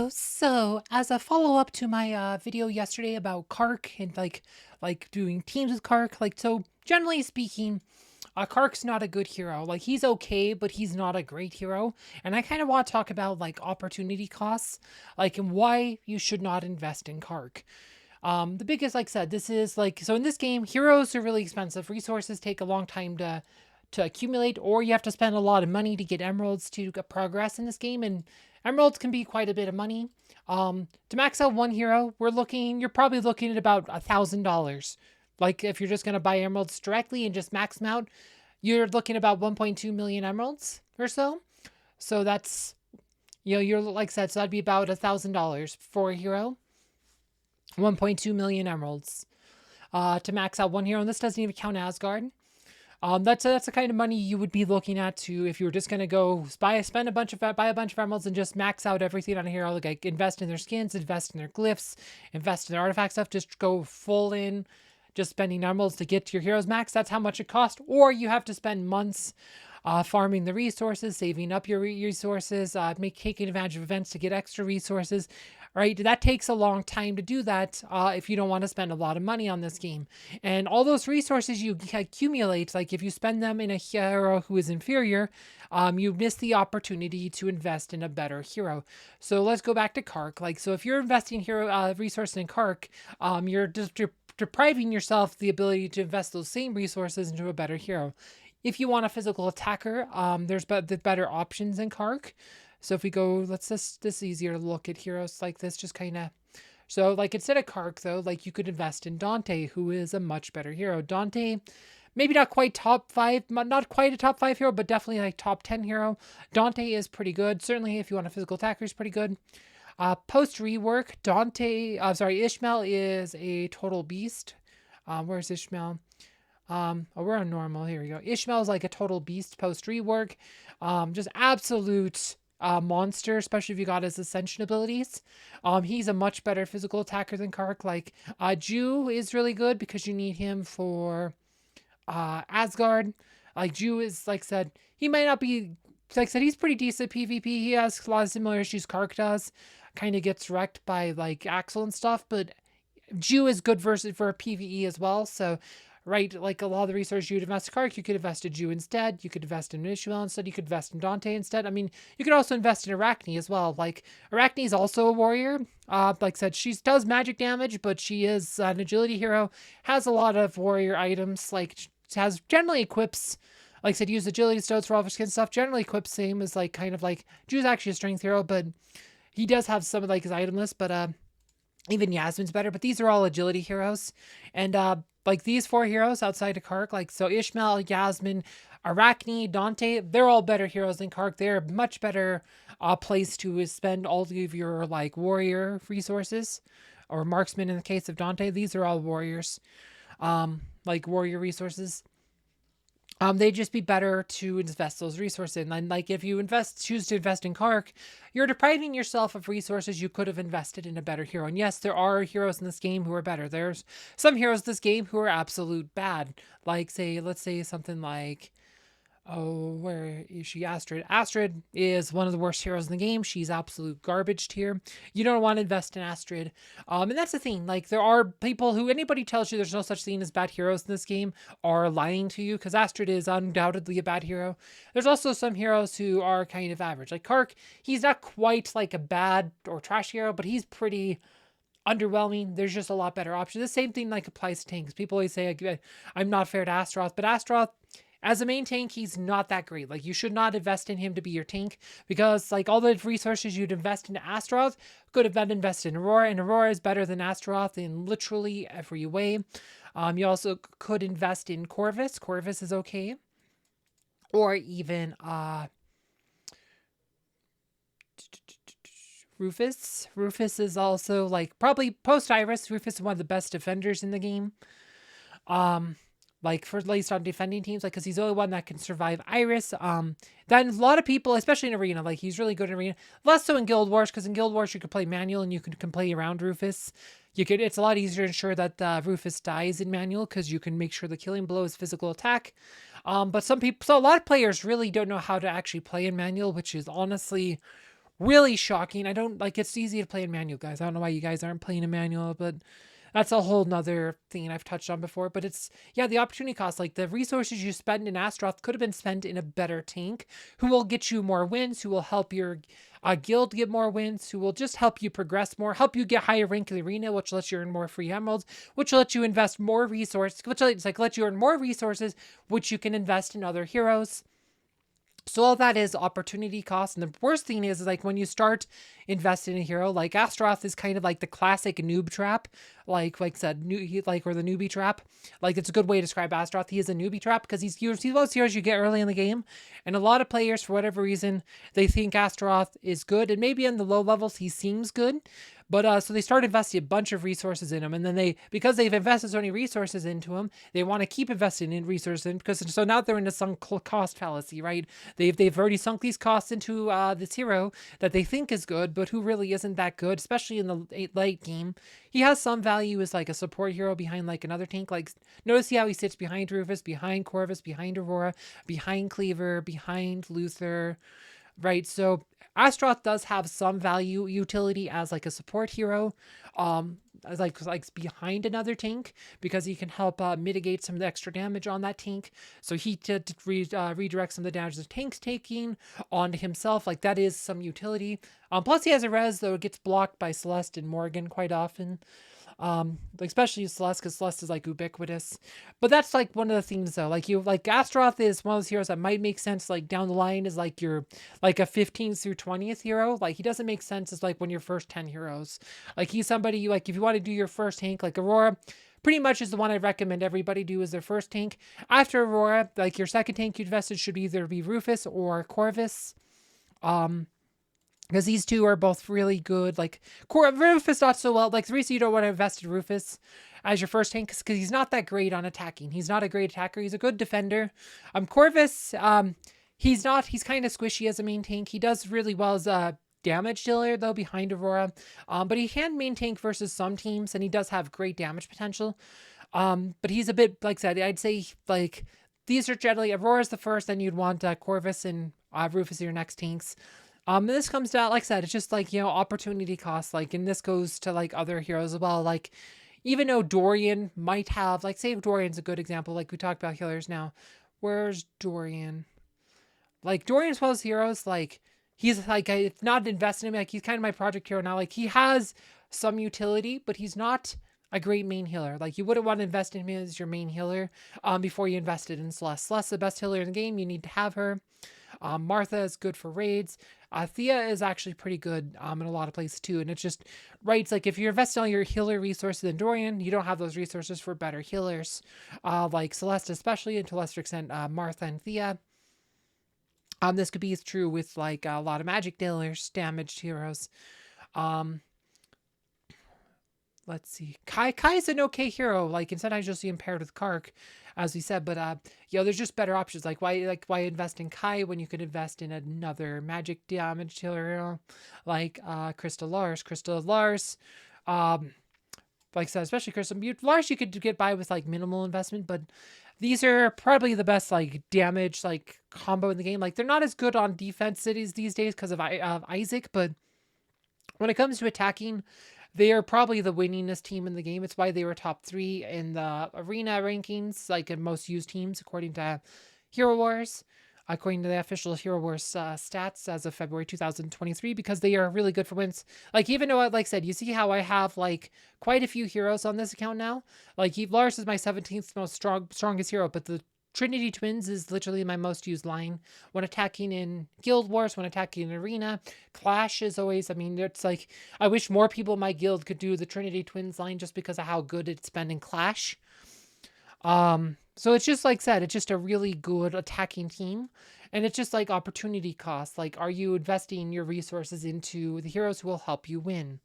So as a follow-up to my video yesterday about Kark and like doing teams with Kark, so generally speaking, Kark's not a good hero. Like he's okay, but he's not a great hero. And I kind of want to talk about like opportunity costs, like and why you should not invest in Kark. The biggest, like I said, this is like so in this game, heroes are really expensive. Resources take a long time to accumulate, or you have to spend a lot of money to get emeralds to get progress in this game, and emeralds can be quite a bit of money. To max out one hero, you're probably looking at about $1,000. Like if you're just gonna buy emeralds directly and just max them out, you're looking about 1.2 million emeralds or so. So that's you're like I said, so that'd be about $1,000 for a hero. 1.2 million emeralds to max out one hero, and this doesn't even count Asgard. That's the kind of money you would be looking at to if you were just gonna go spend a bunch of buy a bunch of emeralds and just max out everything on a hero. Like invest in their skins, invest in their glyphs, invest in their artifact stuff. Just go full in, just spending emeralds to get to your heroes max. That's how much it costs. Or you have to spend months farming the resources, saving up your resources, taking advantage of events to get extra resources. Right, that takes a long time to do that if you don't want to spend a lot of money on this game. And all those resources you accumulate, like if you spend them in a hero who is inferior, you miss the opportunity to invest in a better hero. So let's go back to Kark. Like, so if you're investing hero resources in Kark, you're just depriving yourself the ability to invest those same resources into a better hero. If you want a physical attacker, there's better options in Kark. So if we go, let's just this is easier to look at heroes like this, just kind of. So like instead of Kark though, like you could invest in Dante, who is a much better hero. Dante, maybe not quite top five, not quite a top five hero, but definitely like top 10 hero. Dante is pretty good. Certainly if you want a physical attacker, is pretty good. Post rework, Ishmael is a total beast. Where's Ishmael? We're on normal. Here we go. Ishmael is like a total beast post rework. Just absolute monster, especially if you got his ascension abilities. He's a much better physical attacker than Kark. Like Jew is really good because you need him for Asgard. Like Jew is like I said, he might not be like I said, he's pretty decent PvP. He has a lot of similar issues Kark does. Kind of gets wrecked by like Axel and stuff, but Jew is good versus for PvE as well. So right, like a lot of the resources you'd invest in Kark, you could invest in Jew instead. You could invest in Ishmael instead. You could invest in Dante instead. I mean, you could also invest in Arachne as well. Like Arachne is also a warrior. Like I said, she does magic damage, but she is an agility hero. Has a lot of warrior items. Like has generally equips. Like I said, use agility stones for all of her skin stuff. Generally equips same as like kind of like Jew's actually a strength hero, but he does have some of like his item list. But even Yasmin's better, but these are all agility heroes. And like these four heroes outside of Kark, like so Ishmael, Yasmin, Arachne, Dante, they're all better heroes than Kark. They're much better place to spend all of your like warrior resources or marksman in the case of Dante. These are all warriors. Like warrior resources. They'd just be better to invest those resources in. And like if you choose to invest in Kark, you're depriving yourself of resources you could have invested in a better hero. And yes, there are heroes in this game who are better. There's some heroes in this game who are absolute bad. Like let's say something like where is she? Astrid. Astrid is one of the worst heroes in the game. She's absolute garbage tier. You don't want to invest in Astrid. And that's the thing. Like, there are people who, anybody tells you there's no such thing as bad heroes in this game are lying to you, because Astrid is undoubtedly a bad hero. There's also some heroes who are kind of average. Like Kark, he's not quite like a bad or trash hero, but he's pretty underwhelming. There's just a lot better options. The same thing like applies to tanks. People always say I'm not fair to Astaroth, but Astaroth as a main tank, he's not that great. Like, you should not invest in him to be your tank, because like all the resources you'd invest into Astaroth could have been invested in Aurora, and Aurora is better than Astaroth in literally every way. You also could invest in Corvus. Corvus is okay. Or even Rufus. Rufus is also like probably post Iris. Rufus is one of the best defenders in the game. Like for at least on defending teams, like because he's the only one that can survive Iris. Then a lot of people, especially in Arena, like he's really good in Arena. Less so in Guild Wars, because in Guild Wars you could play manual and you can play around Rufus. It's a lot easier to ensure that Rufus dies in manual, because you can make sure the killing blow is physical attack. But a lot of players really don't know how to actually play in manual, which is honestly really shocking. I don't like it's easy to play in manual, guys. I don't know why you guys aren't playing in manual, but that's a whole nother thing I've touched on before. But it's yeah, the opportunity cost, like the resources you spend in Astaroth could have been spent in a better tank who will get you more wins, who will help your guild get more wins, who will just help you progress more, help you get higher rank in the arena, which lets you earn more free emeralds, which will let you invest more resources, which let you earn more resources, which you can invest in other heroes. So all that is opportunity cost. And the worst thing is like when you start investing in a hero, like Astaroth is kind of like the classic noob trap, like I said, or the newbie trap. Like it's a good way to describe Astaroth. He is a newbie trap because he's one of those heroes you get early in the game. And a lot of players, for whatever reason, they think Astaroth is good. And maybe in the low levels he seems good. But so they start investing a bunch of resources in him, and then because they've invested so many resources into him, they want to keep investing in resources because so now they're in a sunk cost fallacy, right? They've already sunk these costs into this hero that they think is good, but who really isn't that good, especially in the late game. He has some value as like a support hero behind like another tank. Like notice how he sits behind Rufus, behind Corvus, behind Aurora, behind Cleaver, behind Luther, right? So Astaroth does have some value utility as like a support hero, as like behind another tank because he can help mitigate some of the extra damage on that tank. So he redirects some of the damage the tank's taking onto himself. Like that is some utility. Plus he has a res though it gets blocked by Celeste and Morgan quite often. Like especially Celeste because Celeste is like ubiquitous. But that's like one of the things though. Like Astaroth is one of those heroes that might make sense like down the line is like your like a 15th through 20th hero. Like he doesn't make sense as like when your first 10 heroes. Like he's somebody like if you want to do your first tank, like Aurora pretty much is the one I recommend everybody do as their first tank. After Aurora, like your second tank you invested should either be Rufus or Corvus. Because these two are both really good. Like Rufus not so well. Like the reason you don't want to invest in Rufus as your first tank is because he's not that great on attacking. He's not a great attacker. He's a good defender. Corvus, he's not. He's kind of squishy as a main tank. He does really well as a damage dealer though behind Aurora. But he can main tank versus some teams, and he does have great damage potential. But he's a bit like I said. I'd say like these are generally Aurora's the first, then you'd want Corvus and Rufus are your next tanks. This comes down, like I said, it's just like, opportunity cost. Like, and this goes to like other heroes as well. Like, even though Dorian might have, like, say Dorian's a good example. Like we talked about healers now. Where's Dorian? Like Dorian's one of those heroes. Like he's like, if not invested in him, like he's kind of my project hero now. Like he has some utility, but he's not a great main healer. Like you wouldn't want to invest in him as your main healer before you invested in Celeste. Celeste's the best healer in the game. You need to have her. Martha is good for raids. Thea is actually pretty good in a lot of places too. And it's just, right, it's like if you're investing all your healer resources in Dorian, you don't have those resources for better healers. Like Celeste especially, and to a lesser extent Martha and Thea. This could be true with like a lot of magic dealers, damaged heroes. Let's see. Kai is an okay hero. Like, and sometimes you'll see him paired with Kark, as we said. But there's just better options. Like why invest in Kai when you could invest in another magic damage hero, like Crystal Lars. Like I said, especially Crystal Lars, you could get by with like minimal investment, but these are probably the best like damage like combo in the game. Like they're not as good on defense cities these days because of Isaac, but when it comes to attacking, they are probably the winningest team in the game. It's why they were top 3 in the arena rankings, like in most used teams, according to Hero Wars, according to the official Hero Wars stats as of February 2023, because they are really good for wins. Like, even though, like I said, you see how I have, like, quite a few heroes on this account now? Like, Lars is my 17th most strongest hero, but the Trinity Twins is literally my most used line when attacking in Guild Wars, when attacking in Arena. Clash is always, it's like, I wish more people in my guild could do the Trinity Twins line just because of how good it's been in Clash. So it's just like I said, it's just a really good attacking team. And it's just like opportunity cost. Like, are you investing your resources into the heroes who will help you win?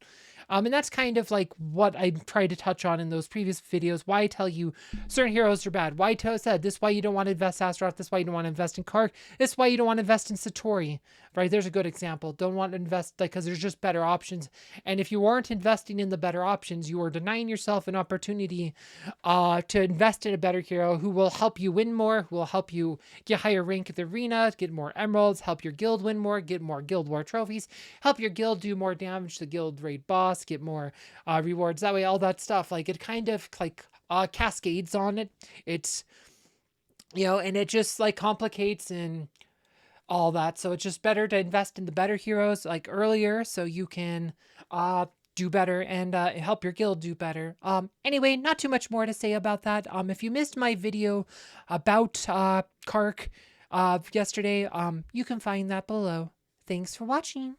And that's kind of like what I tried to touch on in those previous videos. Why I tell you certain heroes are bad. Why I said this is why you don't want to invest Astaroth. This is why you don't want to invest in Kark. This is why you don't want to invest in Satori. Right? There's a good example. Don't want to invest because there's just better options. And if you weren't investing in the better options, you are denying yourself an opportunity to invest in a better hero who will help you win more, who will help you get higher rank at the arena, get more emeralds, help your guild win more, get more guild war trophies, help your guild do more damage to the guild raid boss, get more rewards that way, all that stuff. Like it kind of like cascades on it. It's, and it just like complicates and all that. So it's just better to invest in the better heroes like earlier so you can do better and help your guild do better. Anyway, not too much more to say about that. If you missed my video about Kark yesterday, you can find that below. Thanks for watching.